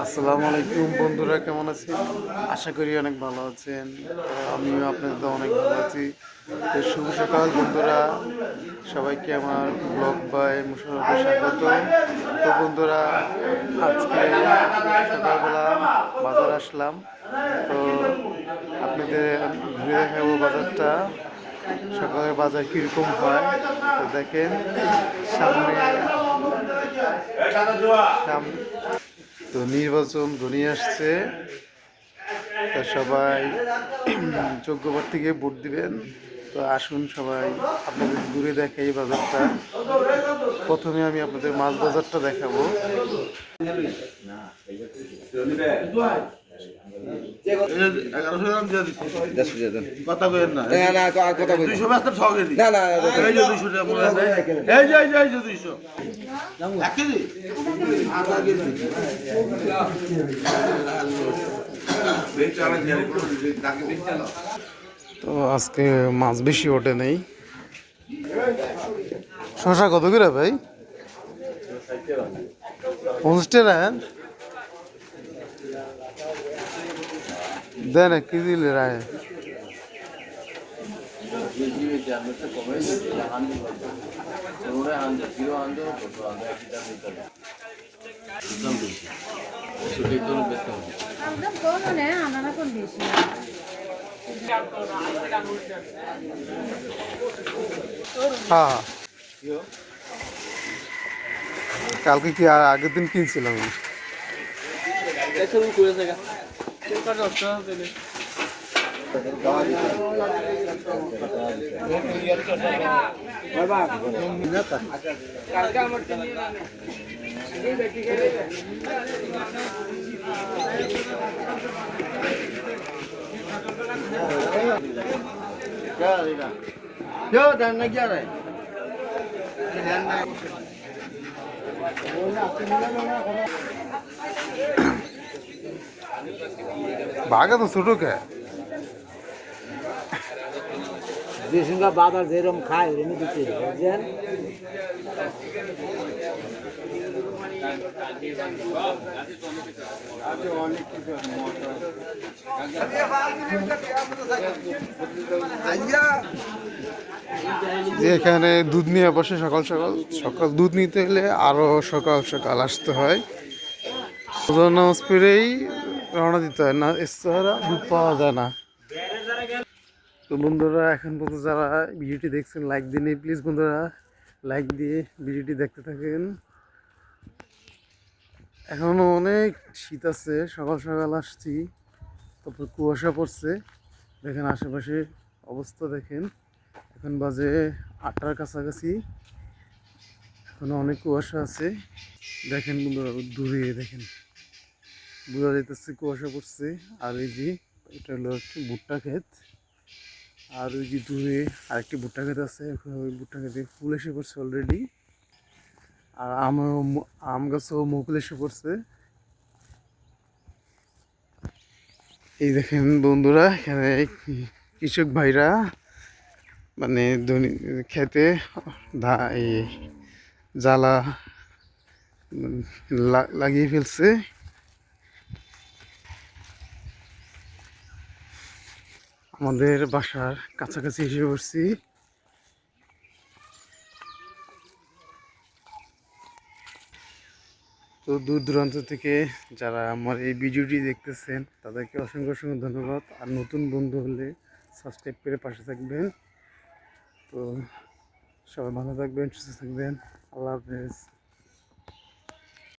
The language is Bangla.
আসসালামু আলাইকুম বন্ধুরা, কেমন আছেন? আশা করি অনেক ভালো আছেন। আমিও আপনাদের অনেক ভালো আছি। তো শুভ সকাল বন্ধুরা, সবাইকে আমার ব্লগ বাই মুশারফে স্বাগত। তো বন্ধুরা, আজকে সকালবেলা বাজার আসলাম। তো আপনাদের ঘুরে দেখাবো বাজারটা, সকালের বাজার কীরকম হয়। তো দেখেন সামনে তো নির্বাচন ঘনিয়ে আসছে। তা সবাই যোগ্য প্রার্থীকে ভোট দিবেন। তো আসুন সবাই আপনাদের ঘুরে দেখে এই বাজারটা। প্রথমে আমি আপনাদের মাছ বাজারটা দেখাবো। তো আজকে মাছ বেশি ওঠে নেই। শশা কত করে ভাই? 50 টাকা দেন, এক কেজি রায়। হ্যাঁ, কালকে কি আগের দিন কিনছিলাম আমি। বাঘা তো ছোট কে যে সঙ্গে বাজার যেরকম খায় ওরকম দিতে বুঝছেন। যে এখানে দুধ নিয়ে বসে সকাল সকাল। সকাল দুধ নিতে হলে আরো সকাল সকাল আসতে হয়। নামাজ পড়েই রওনা দিতে হয়, না এছাড়া দুধ পাওয়া যায় না। তো বন্ধুরা, এখন পর্যন্ত যারা ভিডিওটি দেখছেন লাইক দিন প্লিজ বন্ধুরা, লাইক দিয়ে ভিডিওটি দেখতে থাকেন। এখনো অনেক শীত আছে, সকাল সকাল আসছি, তারপর কুয়াশা পড়ছে। দেখেন আশেপাশে অবস্থা দেখেন। এখন বাজে 8টার কাছাকাছি, এখনো অনেক কুয়াশা আছে। দেখেন বন্ধুরা, দূরে দেখেন বোঝা যাইতেছে কুয়াশা পড়ছে। আর এই যে এটা হলো একটি ভুট্টা ক্ষেত, আর ওই যে দূরে আরেকটি ভুট্টা ক্ষেত আছে। এখন ওই ভুট্টা ক্ষেতে ফুল এসে পড়ছে অলরেডি। আর আম গাছও মুকুল এসে পড়ছে। এই দেখেন বন্ধুরা, এখানে কৃষক ভাইরা মানে খেতে এই জ্বালা লাগিয়ে ফেলছে। আমাদের বাসার কাছাকাছি এসে পড়ছি। তো দূর দূরান্ত থেকে যারা আমার এই ভিডিওটি দেখতেছেন তাদেরকে অসংখ্য অসংখ্য ধন্যবাদ। আর নতুন বন্ধু হলে সাবস্ক্রাইব করে পাশে থাকবেন। তো সবাই ভালো থাকবেন, সুস্থ থাকবেন। আল্লাহ হাফেজ।